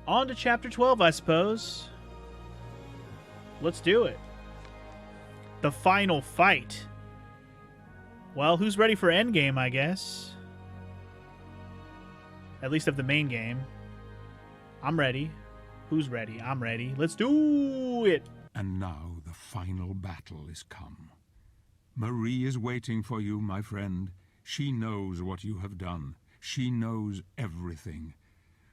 On to chapter 12, I suppose. Let's do it. The final fight. Well, who's ready for endgame, I guess? At least of the main game. I'm ready. Who's ready? I'm ready. Let's do it! And now the final battle is come. Marie is waiting for you, my friend. She knows what you have done. She knows everything.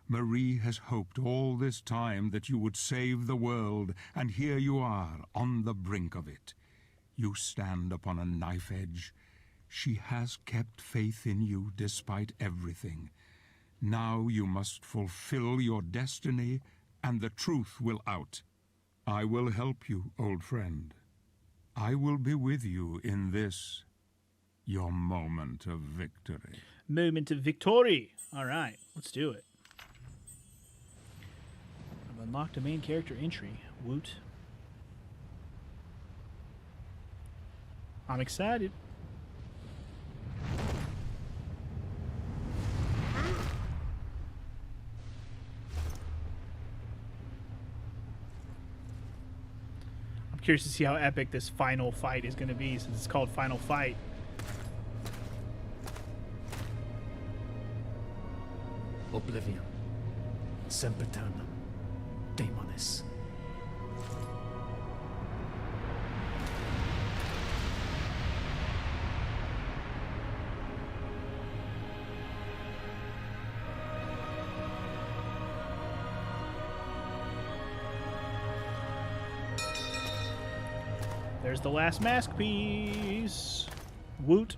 Marie has hoped all this time that you would save the world, and here you are, on the brink of it. You stand upon a knife edge. She has kept faith in you despite everything. Now you must fulfill your destiny, and the truth will out. I will help you, old friend. I will be with you in this, your moment of victory. Moment of victory. All right, let's do it. I've unlocked a main character entry. Woot. I'm excited. I'm curious to see how epic this final fight is going to be, since it's called Final Fight. Oblivion. Sempiternum. Daemonis. There's the last mask piece. Woot.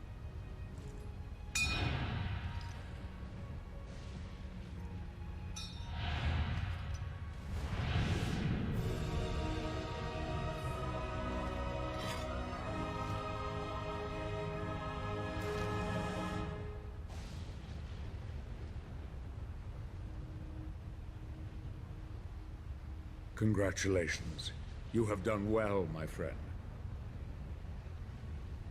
Congratulations. You have done well, my friend.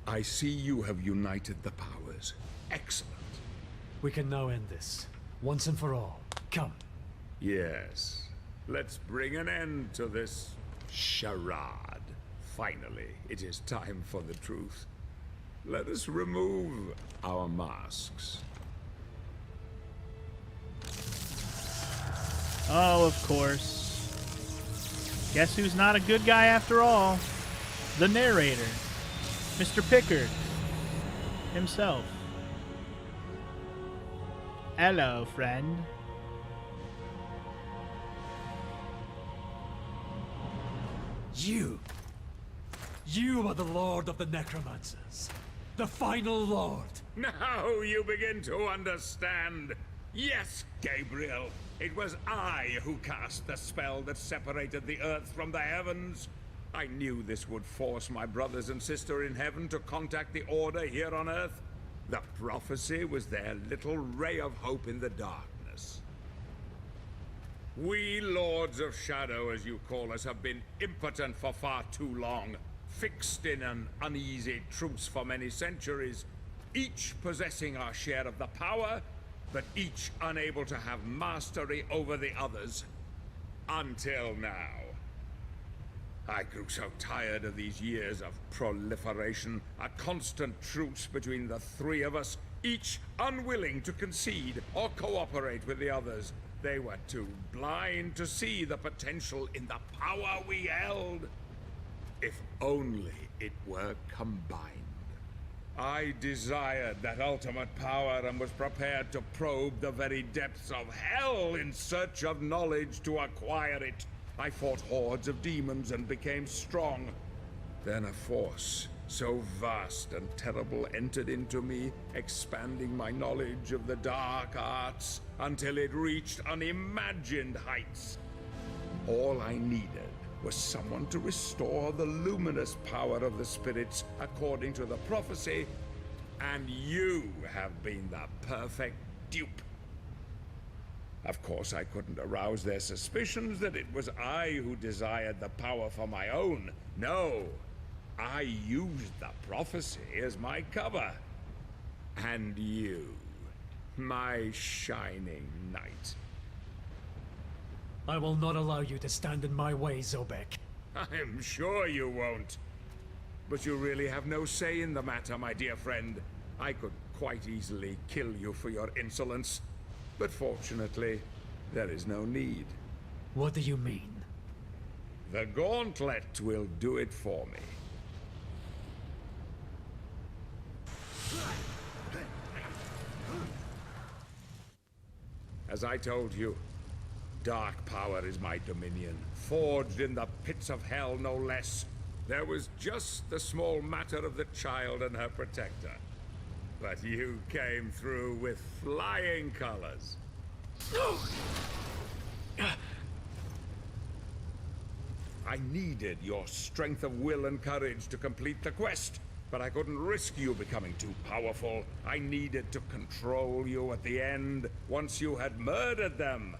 I see you have united the powers. Excellent. We can now end this, once and for all. Come. Yes. Let's bring an end to this charade. Finally, it is time for the truth. Let us remove our masks. Oh, of course. Guess who's not a good guy after all? The narrator. Mr. Pickard. Himself. Hello, friend. You are the Lord of the Necromancers. The final Lord. Now you begin to understand. Yes, Gabriel. It was I who cast the spell that separated the earth from the heavens. I knew this would force my brothers and sister in heaven to contact the Order here on earth. The prophecy was their little ray of hope in the darkness. We Lords of Shadow, as you call us, have been impotent for far too long, fixed in an uneasy truce for many centuries, each possessing our share of the power, but each unable to have mastery over the others. Until now. I grew so tired of these years of proliferation, a constant truce between the three of us, each unwilling to concede or cooperate with the others. They were too blind to see the potential in the power we held. If only it were combined. I desired that ultimate power and was prepared to probe the very depths of hell in search of knowledge to acquire it. I fought hordes of demons and became strong. Then a force so vast and terrible entered into me, expanding my knowledge of the dark arts until it reached unimagined heights. All I needed was someone to restore the luminous power of the spirits according to the prophecy, and you have been the perfect dupe. Of course, I couldn't arouse their suspicions that it was I who desired the power for my own. No, I used the prophecy as my cover. And you, my shining knight. I will not allow you to stand in my way, Zobek. I'm sure you won't. But you really have no say in the matter, my dear friend. I could quite easily kill you for your insolence. But fortunately, there is no need. What do you mean? The gauntlet will do it for me. As I told you, dark power is my dominion, forged in the pits of hell no less. There was just the small matter of the child and her protector. But you came through with flying colors. I needed your strength of will and courage to complete the quest, but I couldn't risk you becoming too powerful. I needed to control you at the end, once you had murdered them.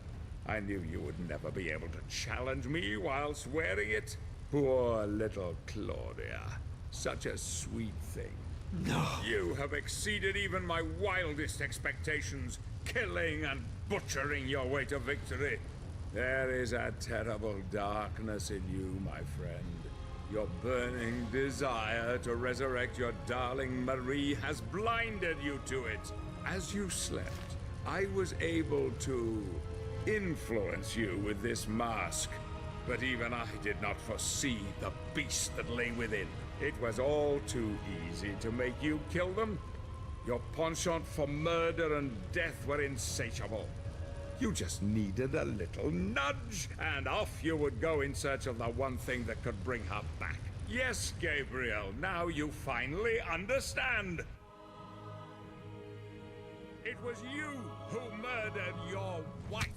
I knew you would never be able to challenge me whilst wearing it. Poor little Claudia. Such a sweet thing. No. You have exceeded even my wildest expectations, killing and butchering your way to victory. There is a terrible darkness in you, my friend. Your burning desire to resurrect your darling Marie has blinded you to it. As you slept, I was able to influence you with this mask. But even I did not foresee the beast that lay within. It was all too easy to make you kill them. Your penchant for murder and death were insatiable. You just needed a little nudge, and off you would go in search of the one thing that could bring her back. Yes, Gabriel, now you finally understand. It was you who murdered your wife.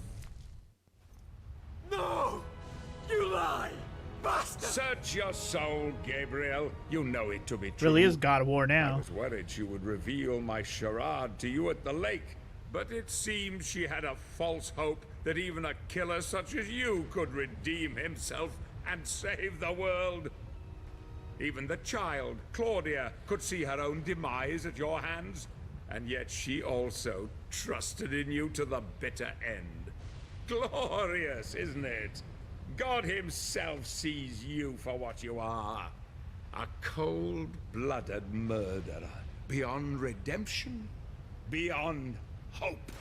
No! You lie! Bastard! Search your soul, Gabriel. You know it to be true. Really is God of War I now. was worried she would reveal my charade to you at the lake, but it seems she had a false hope that even a killer such as you could redeem himself and save the world. Even the child, Claudia, could see her own demise at your hands, and yet she also trusted in you to the bitter end. Glorious, isn't it? God himself sees you for what you are. A cold-blooded murderer. Beyond redemption. Beyond hope.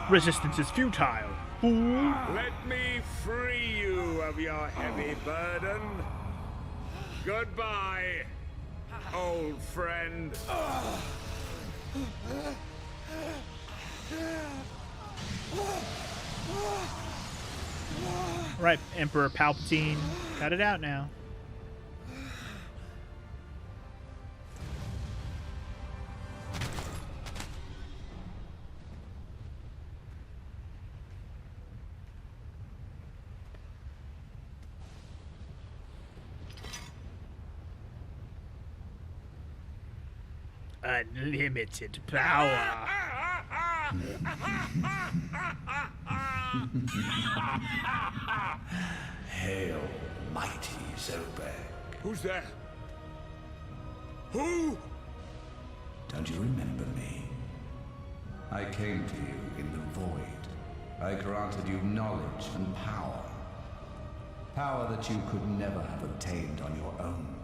Resistance is futile. Ooh. Let me free you of your heavy burden. Goodbye, old friend. Right, Emperor Palpatine. Cut it out now. Unlimited power. Hail, mighty Zobek. Who's there? Who? Don't you remember me? I came to you in the void. I granted you knowledge and power. Power that you could never have obtained on your own.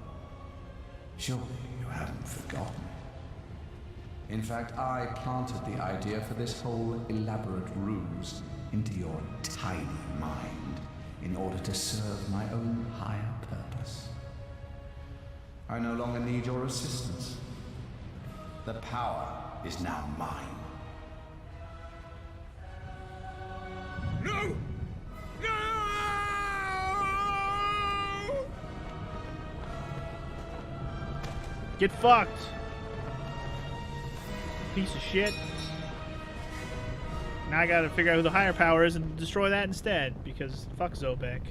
Surely you haven't forgotten. In fact, I planted the idea for this whole elaborate ruse into your tiny mind in order to serve my own higher purpose. I no longer need your assistance. The power is now mine. No! No! Get fucked. Piece of shit. Now I gotta figure out who the higher power is and destroy that instead, because fuck Zobek.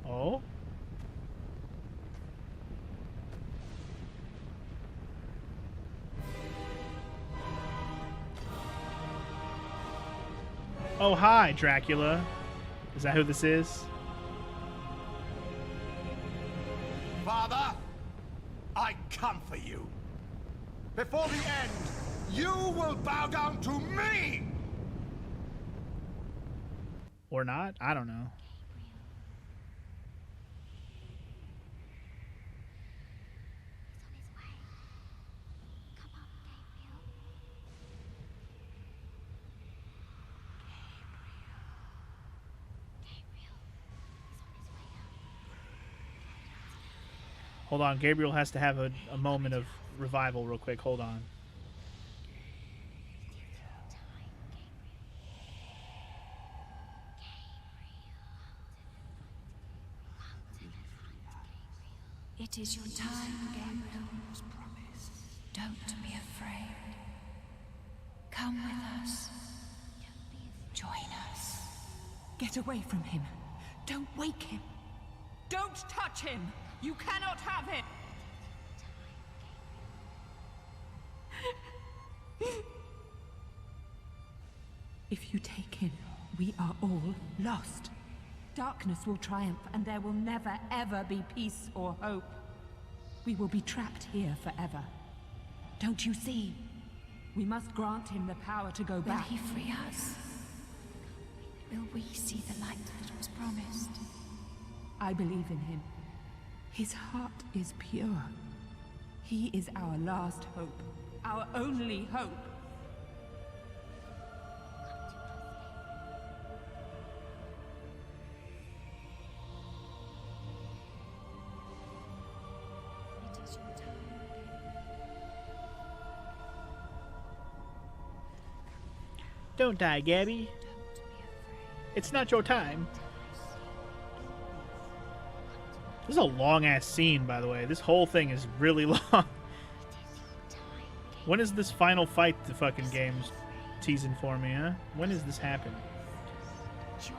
Oh? Oh, hi, Dracula. Is that who this is? Father, I come for you. Before the end, you will bow down to me! Or not? I don't know. Hold on, Gabriel has to have a moment of revival real quick. Hold on. It is your time, Gabriel. Don't be afraid. Come with us. Join us. Get away from him. Don't wake him. Don't touch him. You cannot have him. If you take him, we are all lost. Darkness will triumph, and there will never, ever be peace or hope. We will be trapped here forever. Don't you see? We must grant him the power to go Will back. he free us? Will we see the light that was promised? I believe in him. His heart is pure. He is our last hope. Our only hope. It is your time. Don't die, Gabby. Don't be afraid. It's not your time. This is a long-ass scene, by the way. This whole thing is really long. When is this final fight the fucking game's teasing for me, huh? When does this happen? Join us.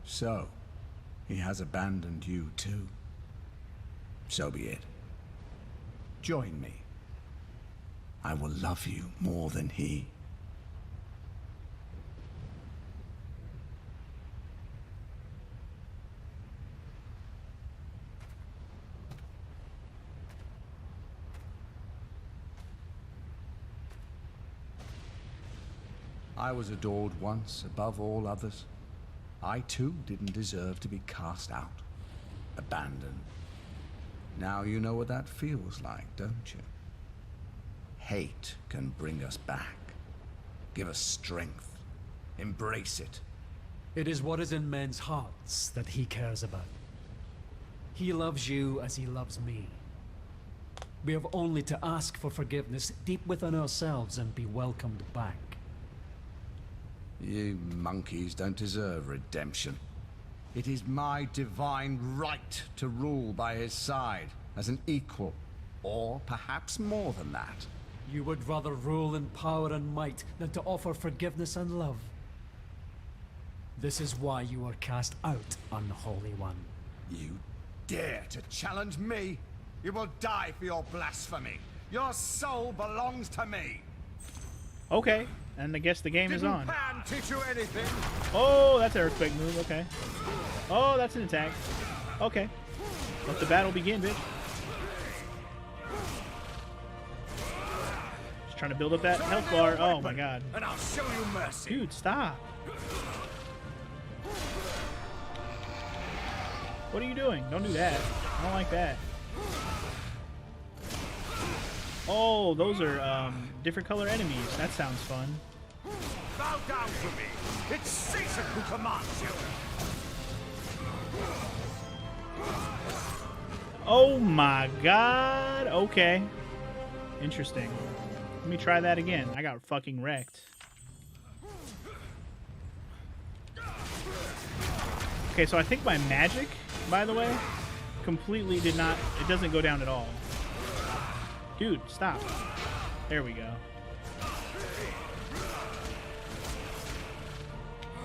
So, he has abandoned you too. So be it. Join me. I will love you more than he. I was adored once above all others. I too didn't deserve to be cast out, abandoned. Now you know what that feels like, don't you? Hate can bring us back, give us strength, embrace it. It is what is in men's hearts that he cares about. He loves you as he loves me. We have only to ask for forgiveness deep within ourselves and be welcomed back. You monkeys don't deserve redemption. It is my divine right to rule by his side as an equal, or perhaps more than that. You would rather rule in power and might than to offer forgiveness and love. This is why you are cast out, Unholy One. You dare to challenge me? You will die for your blasphemy. Your soul belongs to me. Okay, and I guess the game is on. Didn't Pan teach you anything? Oh, that's an earthquake move. Okay. Oh, that's an attack. Okay. Let the battle begin, bitch. Just trying to build up that health bar. Oh my god. And I'll show you mercy. Dude, stop. What are you doing? Don't do that. I don't like that. Oh, those are different color enemies. That sounds fun. Bow down to me. It's Satan who commands you. Oh my god. Okay. Interesting. Let me try that again. I got fucking wrecked. Okay, so I think my magic, by the way, completely did not... It doesn't go down at all. Dude, stop. There we go.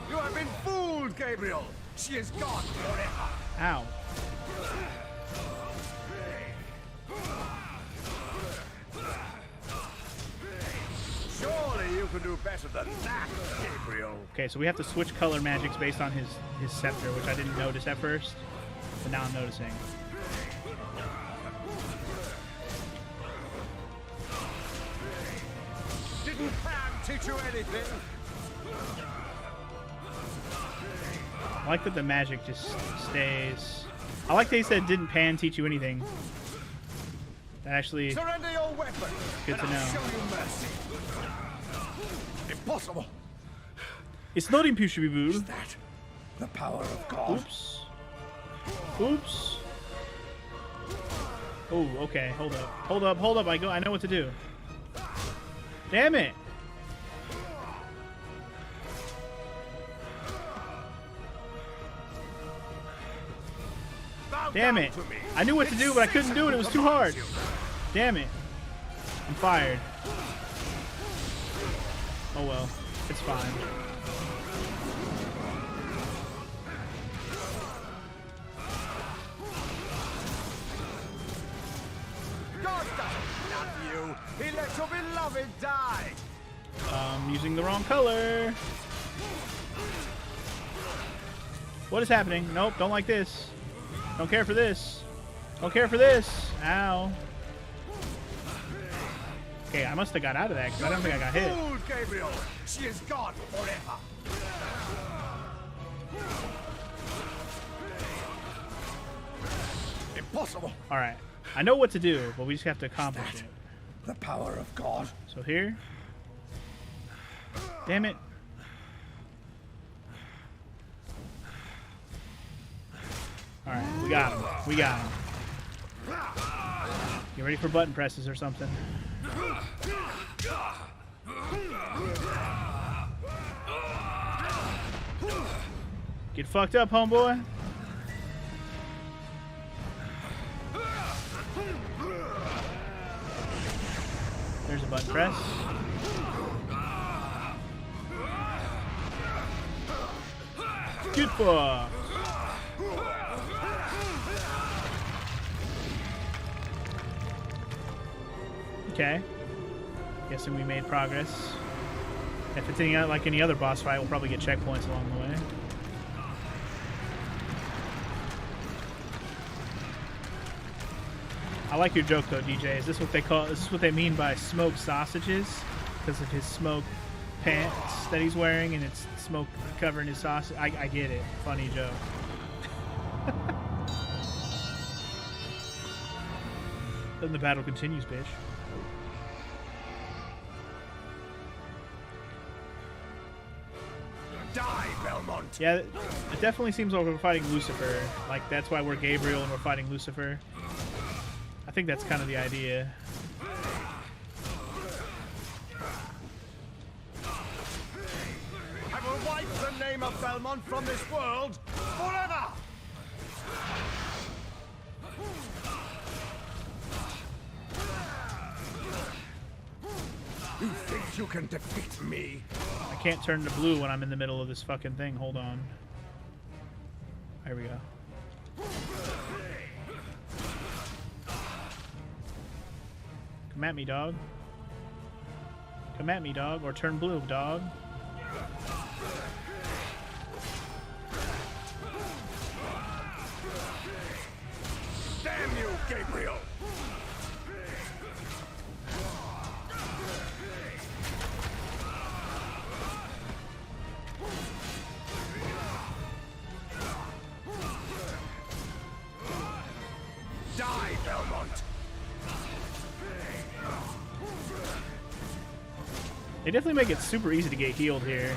You have been fooled, Gabriel. She is gone forever. Ow. Surely you can do better than that, Gabriel. Okay, so we have to switch color magics based on his scepter, which I didn't notice at first, but now I'm noticing. Didn't Pan teach you anything? I like that the magic just stays. I like they said didn't Pan teach you anything. That actually Surrender your weapon. good to and I'll know. show you mercy. Impossible. It's not impossible. Is that the power of God? Oops. Oops. Oh, okay. Hold up. Hold up. Hold up. I know what to do. Damn it. Bow Damn down it. to me. I knew what to do, but I couldn't do it. It was too hard. Damn it. I'm fired. Oh well. It's fine. God doesn't love you. He let your beloved die. Using the wrong color. What is happening? Nope, don't like this. Don't care for this. Don't care for this. Ow. Okay, I must have got out of that because I don't think I got hit. Fooled, Gabriel. She is gone forever. Impossible. Alright. I know what to do, but we just have to accomplish it. The power of God. So here. Damn it. Alright, we got him. We got him. Get ready for button presses or something. Get fucked up, homeboy. There's a button press. Get fucked. Okay. Guessing we made progress. If it's like any other boss fight, we'll probably get checkpoints along the way. I like your joke though, DJ. Is this what they call? Is this what they mean by smoked sausages? Because of his smoke pants that he's wearing, and it's smoke covering his sausage. I get it. Funny joke. Then the battle continues, bitch. Die, Belmont. Yeah, it definitely seems like we're fighting Lucifer. Like, that's why we're Gabriel and we're fighting Lucifer. I think that's kind of the idea. I will wipe the name of Belmont from this world forever. You think you can defeat me? I can't turn to blue when I'm in the middle of this fucking thing. Hold on. There we go. Come at me, dog. Come at me, dog. Or turn blue, dog. Damn you, Gabriel! Die, Belmont! They definitely make it super easy to get healed here.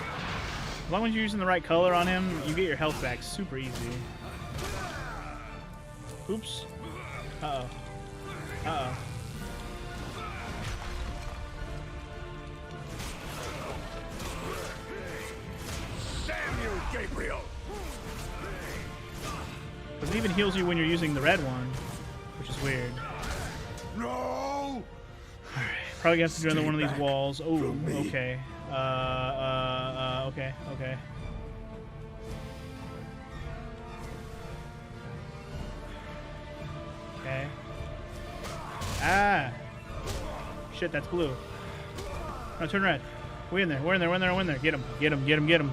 As long as you're using the right color on him, you get your health back super easy. Oops. Uh-oh. Uh-oh. Damn you, Gabriel! It even heals you when you're using the red one, which is weird. No! Alright, probably gonna have to do another one of these walls. Oh, okay. Okay. Okay. Ah! Shit, that's blue. No, turn red. We're in there. We're in there. We're in there. We're in there. Get him. Get him. Get him. Get him.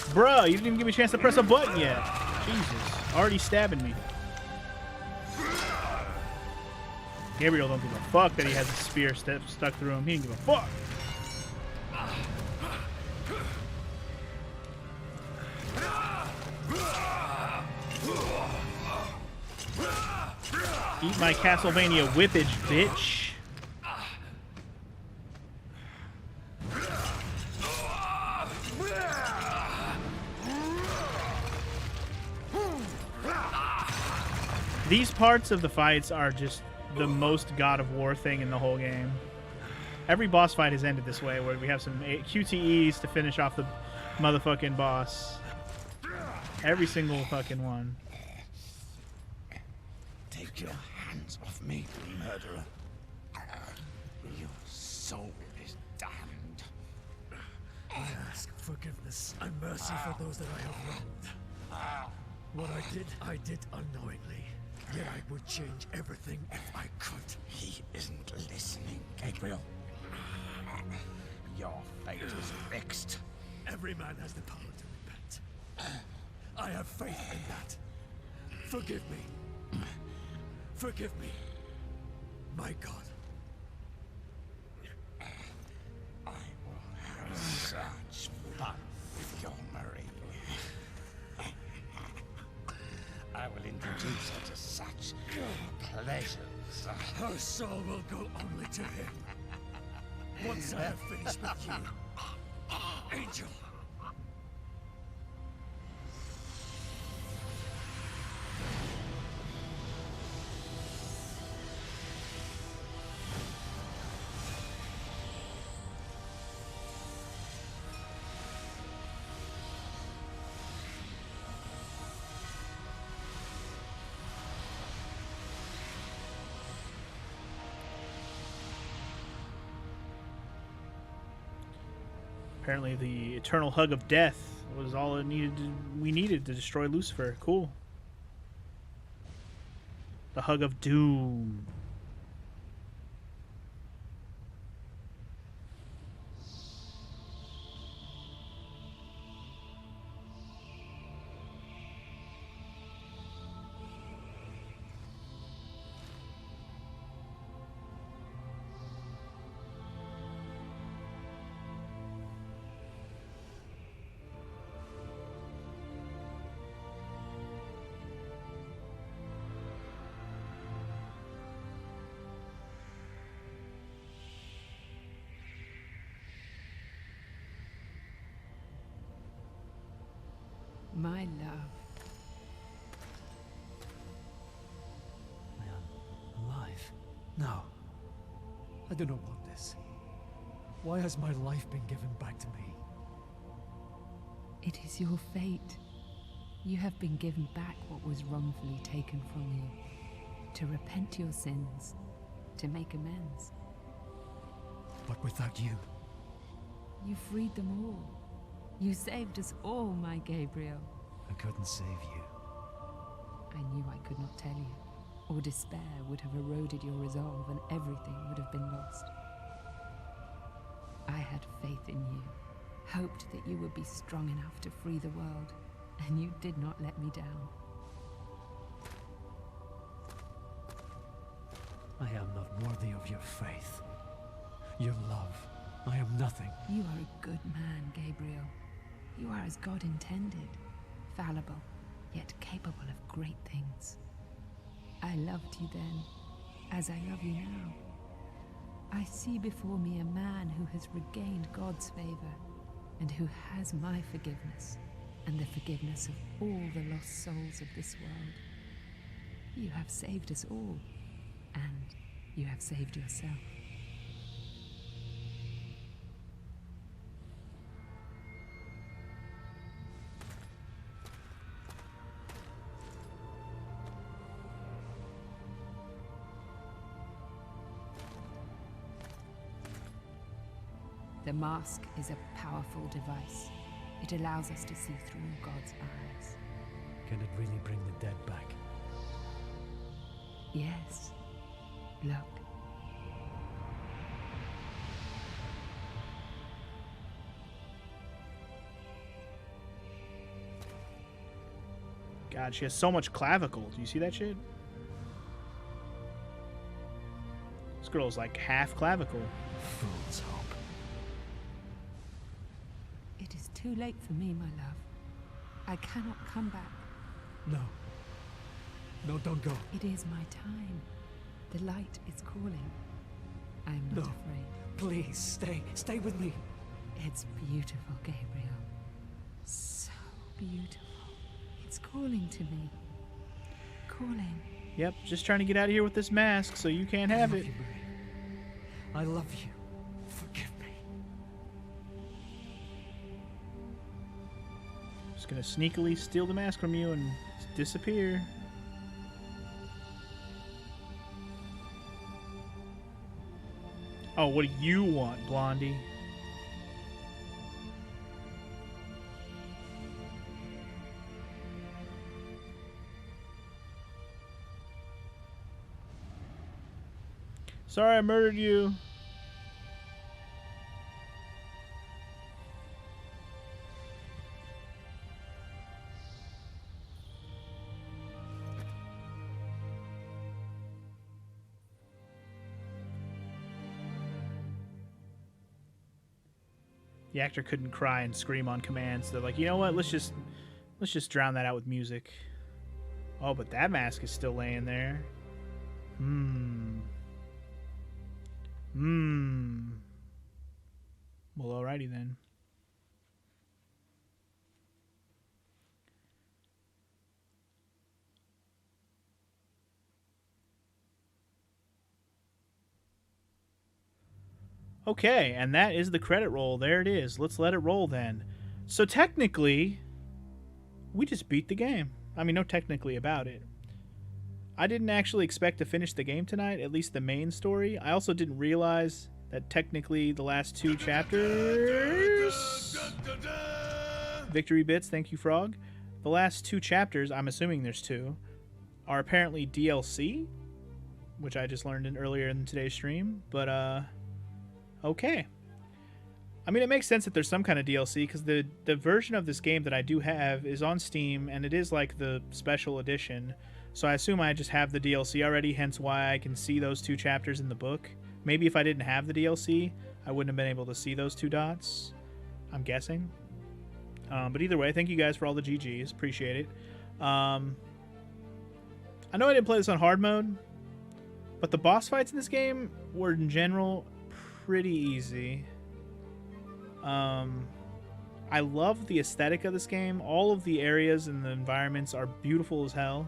Bruh, you didn't even give me a chance to press a button yet. Jesus. Already stabbing me. Gabriel don't give a fuck that he has a spear stuck through him. He didn't give a fuck. Eat my Castlevania whippage, bitch. These parts of the fights are just the most God of War thing in the whole game. Every boss fight has ended this way, where we have some QTEs to finish off the motherfucking boss. Every single fucking one. Take your hands off me, murderer. Your soul is damned. I ask forgiveness and mercy for those that I have wronged. What I did unknowingly. Yet I would change everything if I could. He isn't listening, Gabriel. Your fate is fixed. Every man has the power to repent. I have faith in that. Forgive me. Forgive me, my God. I will have such fun with your Marie. I will introduce her to such pleasures. Her soul will go only to him. Once I have finished with you, Angel. Apparently the eternal hug of death was all it we needed to destroy Lucifer. Cool. The hug of doom. My love. I am alive. No. I do not want this. Why has my life been given back to me? It is your fate. You have been given back what was wrongfully taken from you. To repent your sins. To make amends. But without you, You freed them all. You saved us all, my Gabriel. I couldn't save you. I knew I could not tell you, or despair would have eroded your resolve and everything would have been lost. I had faith in you, hoped that you would be strong enough to free the world, and you did not let me down. I am not worthy of your faith. Your love. I am nothing. You are a good man, Gabriel. You are as God intended, fallible, yet capable of great things. I loved you then, as I love you now. I see before me a man who has regained God's favor, and who has my forgiveness, and the forgiveness of all the lost souls of this world. You have saved us all, and you have saved yourself. The mask is a powerful device. It allows us to see through God's eyes. Can it really bring the dead back? Yes. Look. God, she has so much clavicle. Do you see that shit? This girl's like half clavicle. Fool's hope. It is too late for me, my love. I cannot come back. No. No, don't go. It is my time. The light is calling. I am not No. afraid. Please, stay. Stay with me. It's beautiful, Gabriel. So beautiful. It's calling to me. Calling. Yep, just trying to get out of here with this mask so you can't have it. You, Marie. I love you. Forgive me. Just gonna sneakily steal the mask from you and disappear. Oh, what do you want, Blondie? Sorry I murdered you. The actor couldn't cry and scream on command, so they're like, you know what? Let's just drown that out with music. Oh, but that mask is still laying there. Well, alrighty then. Okay, and that is the credit roll. There it is. Let's let it roll then. So technically, we just beat the game. I mean, no technically about it. I didn't actually expect to finish the game tonight, at least the main story. I also didn't realize that technically the last 2 chapters... Victory bits, thank you, Frog. The last 2 chapters, I'm assuming there's 2, are apparently DLC, which I just learned earlier in today's stream, but, okay. I mean, it makes sense that there's some kind of DLC, because the version of this game that I do have is on Steam, and it is like the special edition, so I assume I just have the DLC already, hence why I can see those 2 chapters in the book. Maybe if I didn't have the DLC, I wouldn't have been able to see those 2 dots, I'm guessing. But either way, thank you guys for all the GGs. Appreciate it. I know I didn't play this on hard mode, but the boss fights in this game were, in general, pretty easy. I love the aesthetic of this game. All of the areas and the environments are beautiful as hell.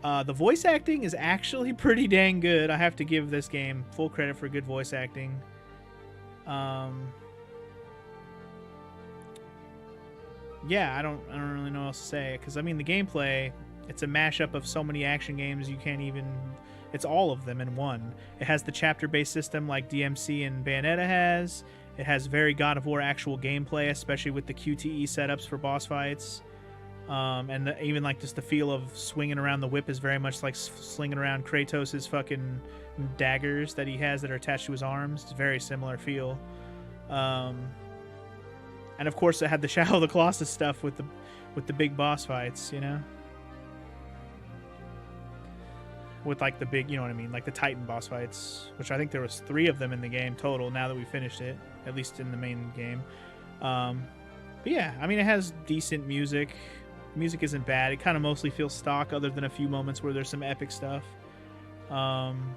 The voice acting is actually pretty dang good. I have to give this game full credit for good voice acting. Yeah, I don't really know what else to say, because I mean the gameplay, it's a mashup of so many action games you can't even. It's all of them in one. It has the chapter-based system like DMC and Bayonetta has. It has very God of War actual gameplay, especially with the QTE setups for boss fights. And even like just the feel of swinging around the whip is very much like slinging around Kratos' fucking daggers that he has that are attached to his arms. It's a very similar feel. And of course it had the Shadow of the Colossus stuff with the big boss fights, you know? With like the big, you know what I mean, like the Titan boss fights, which I think there was 3 of them in the game total now that we finished it, at least in the main game. But yeah, I mean, it has decent music. Music isn't bad. It kind of mostly feels stock other than a few moments where there's some epic stuff. And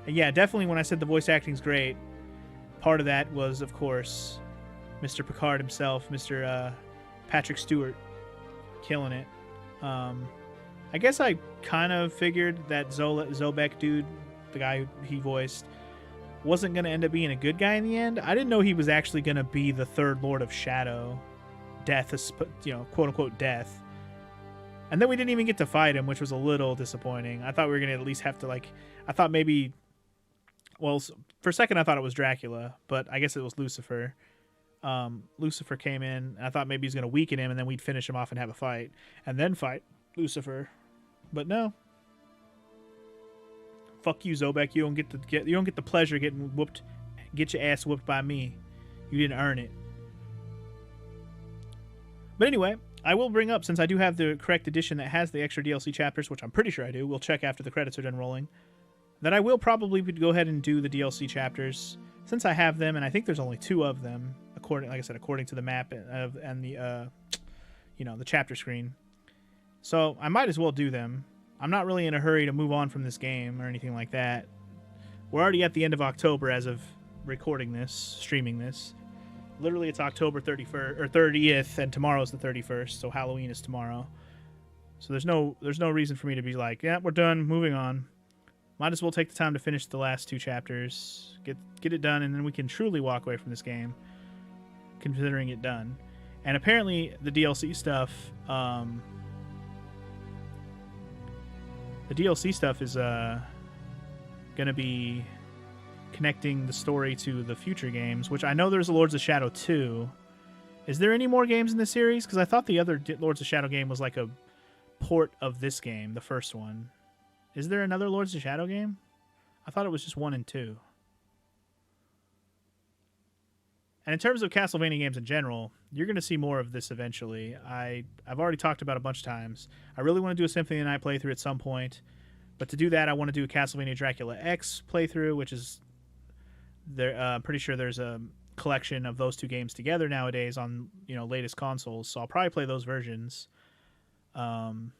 yeah, definitely when I said the voice acting's great, part of that was, of course, Mr. Picard himself, Mr. Patrick Stewart, killing it. I guess I kind of figured that Zobek dude, the guy who he voiced, wasn't going to end up being a good guy in the end. I didn't know he was actually going to be the third Lord of Shadow. Death, you know, quote-unquote death. And then we didn't even get to fight him, which was a little disappointing. I thought we were going to at least have to, like... I thought maybe Well, for a second I thought it was Dracula, but I guess it was Lucifer. Lucifer came in, and I thought maybe he's going to weaken him, and then we'd finish him off and have a fight, and then fight Lucifer. But no. Fuck you, Zobek. You don't get the pleasure of getting whooped, get your ass whooped by me. You didn't earn it. But anyway, I will bring up, since I do have the correct edition that has the extra DLC chapters, which I'm pretty sure I do. We'll check after the credits are done rolling. That I will probably go ahead and do the DLC chapters, since I have them, and I think there's only 2 of them, according to the map and the the chapter screen. So I might as well do them. I'm not really in a hurry to move on from this game or anything like that. We're already at the end of October as of recording this, streaming this. Literally, it's October 31st or 30th, and tomorrow's the 31st, so Halloween is tomorrow. So there's no reason for me to be like, yeah, we're done, moving on. Might as well take the time to finish the last 2 chapters, get it done, and then we can truly walk away from this game, considering it done. And apparently, the DLC stuff, is gonna be connecting the story to the future games, which I know there's a Lords of Shadow 2. Is there any more games in this series? Because I thought the other Lords of Shadow game was like a port of this game, the first one. Is there another Lords of Shadow game? I thought it was just 1 and 2. And in terms of Castlevania games in general, you're going to see more of this eventually. I've already talked about it a bunch of times. I really want to do a Symphony of the Night playthrough at some point. But to do that, I want to do a Castlevania Dracula X playthrough, which is... I'm pretty sure there's a collection of those 2 games together nowadays on latest consoles. So I'll probably play those versions. And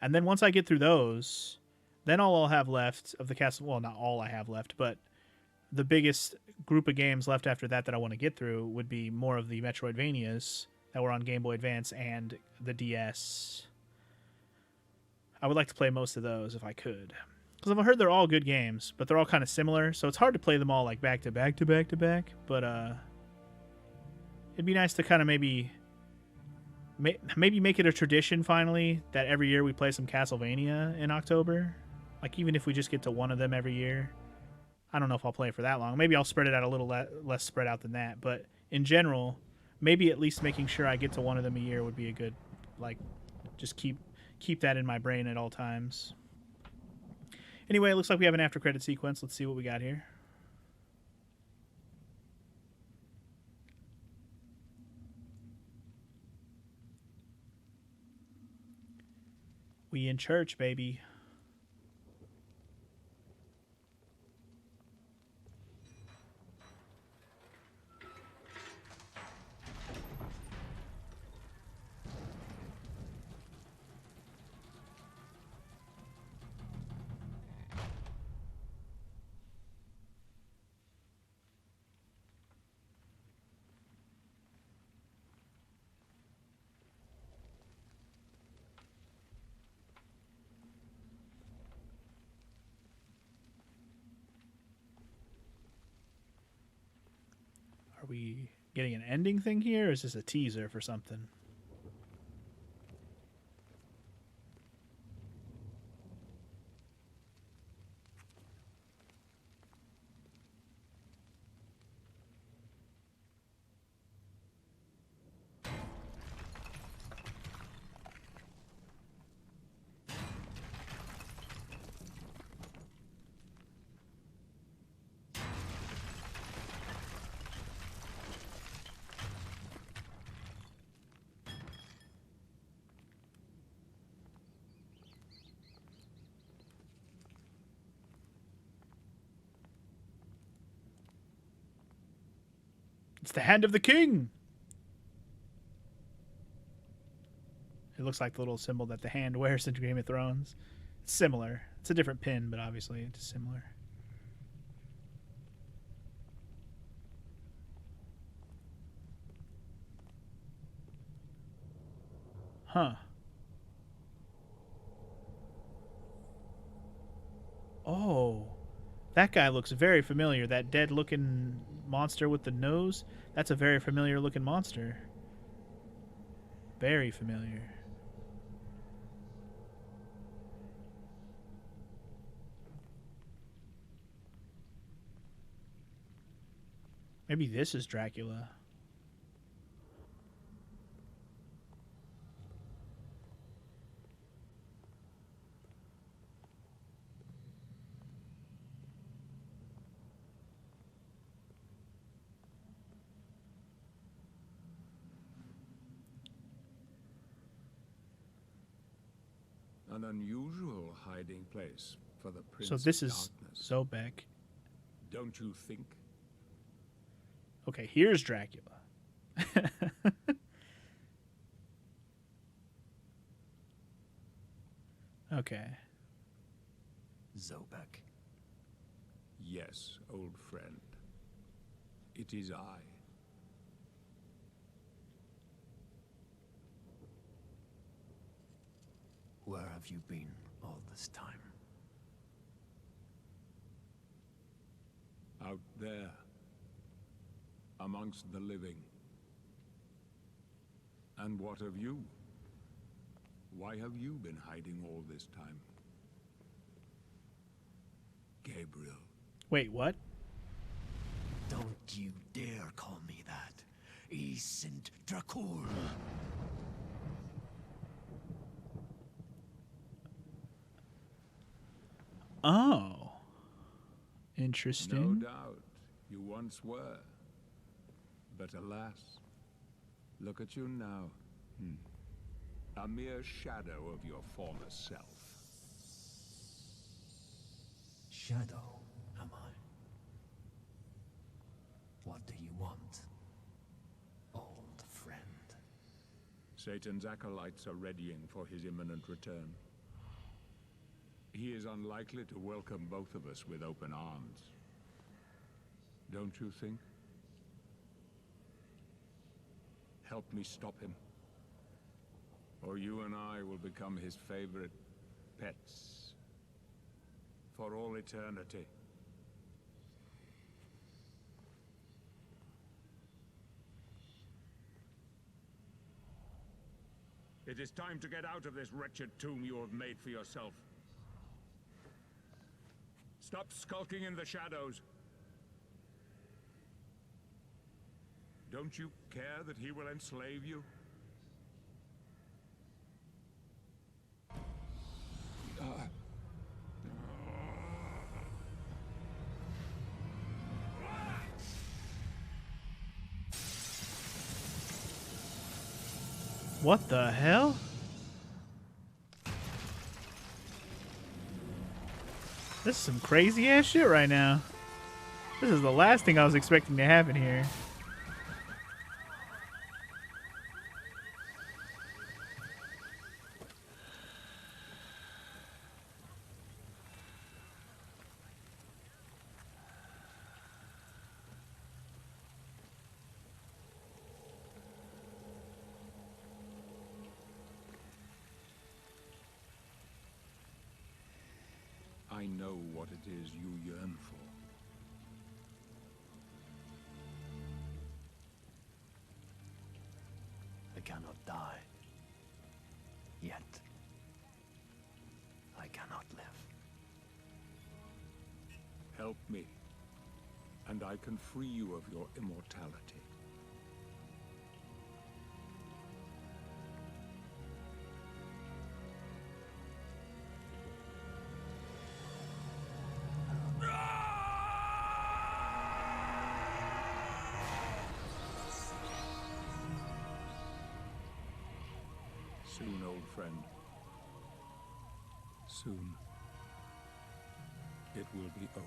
then once I get through those, then all I'll have left of the Castle... Well, not all I have left, but the biggest group of games left after that I want to get through would be more of the Metroidvanias that were on Game Boy Advance and the DS. I would like to play most of those if I could. Because I've heard they're all good games, but they're all kind of similar, so it's hard to play them all like back to back to back to back. But it'd be nice to kind of maybe make it a tradition finally that every year we play some Castlevania in October. Like even if we just get to one of them every year. I don't know if I'll play for that long. Maybe I'll spread it out a little less spread out than that. But in general, maybe at least making sure I get to one of them a year would be a good, just keep that in my brain at all times. Anyway, it looks like we have an after credit sequence. Let's see what we got here. We in church, baby. Are we getting an ending thing here, or is this a teaser for something? It's the hand of the king! It looks like the little symbol that the hand wears in Game of Thrones. It's similar. It's a different pin, but obviously it's similar. Huh. Oh. That guy looks very familiar. That dead-looking monster with the nose. That's a very familiar-looking monster. Very familiar. Maybe this is Dracula. An unusual hiding place for the Prince So this of is Darkness. Zobek. Don't you think? Okay, here's Dracula. Okay. Zobek. Yes, old friend. It is I. Where have you been all this time? Out there. Amongst the living. And what of you? Why have you been hiding all this time? Gabriel. Wait, what? Don't you dare call me that. I sind Dracul. Oh. No Interesting. doubt, you once were. But alas, look at you now. A mere shadow of your former self. Shadow, am I? What do you want, old friend? Satan's acolytes are readying for his imminent return. He is unlikely to welcome both of us with open arms. Don't you think? Help me stop him. Or you and I will become his favorite pets. For all eternity. It is time to get out of this wretched tomb you have made for yourself. Stop skulking in the shadows. Don't you care that he will enslave you? What the hell? This is some crazy ass shit right now. This is the last thing I was expecting to happen here. I know what it is you yearn for. I cannot die. Yet. I cannot live. Help me, and I can free you of your immortality. Soon, old friend. Soon. It will be over.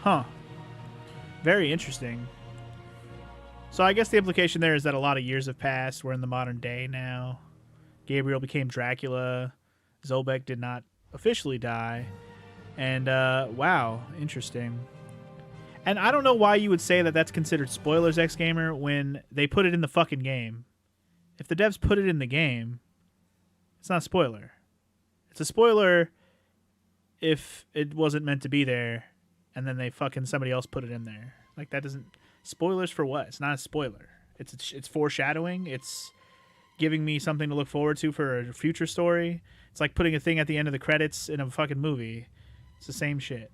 Huh. Very interesting. So I guess the implication there is that a lot of years have passed. We're in the modern day now. Gabriel became Dracula. Zobek did not officially die. And, wow, interesting. And I don't know why you would say that that's considered spoilers, X-Gamer, when they put it in the fucking game. If the devs put it in the game, it's not a spoiler. It's a spoiler if it wasn't meant to be there, and then they fucking somebody else put it in there. Like, that doesn't... Spoilers for what? It's not a spoiler. It's foreshadowing. It's giving me something to look forward to for a future story. It's like putting a thing at the end of the credits in a fucking movie. It's the same shit.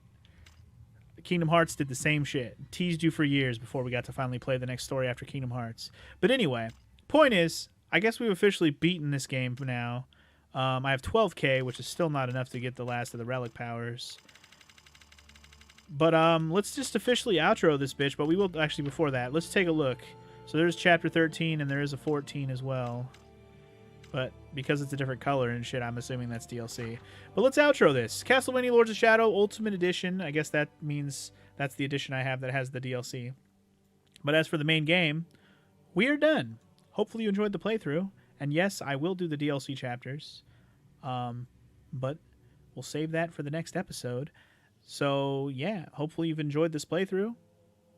Kingdom Hearts did the same shit. Teased you for years before we got to finally play the next story after Kingdom Hearts. But anyway, point is, I guess we've officially beaten this game now. I have 12k, which is still not enough to get the last of the relic powers. But let's just officially outro this bitch. But we will actually, before that, let's take a look. So there's chapter 13 and there is a 14 as well. But because it's a different color and shit, I'm assuming that's DLC. But let's outro this. Castlevania Lords of Shadow Ultimate Edition. I guess that means that's the edition I have that has the DLC. But as for the main game, we are done. Hopefully you enjoyed the playthrough. And yes, I will do the DLC chapters. But we'll save that for the next episode. So yeah, hopefully you've enjoyed this playthrough.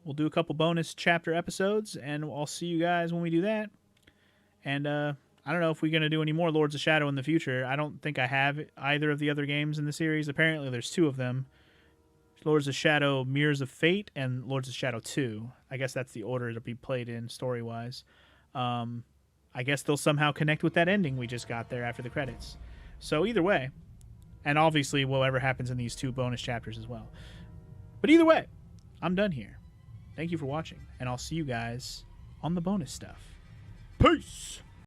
We'll do a couple bonus chapter episodes, and I'll see you guys when we do that. And I don't know if we're going to do any more Lords of Shadow in the future. I don't think I have either of the other games in the series. Apparently there's 2 of them. Lords of Shadow Mirrors of Fate and Lords of Shadow 2. I guess that's the order to be played in story-wise. I guess they'll somehow connect with that ending we just got there after the credits. So either way, and obviously whatever happens in these 2 bonus chapters as well. But either way, I'm done here. Thank you for watching, and I'll see you guys on the bonus stuff. Peace!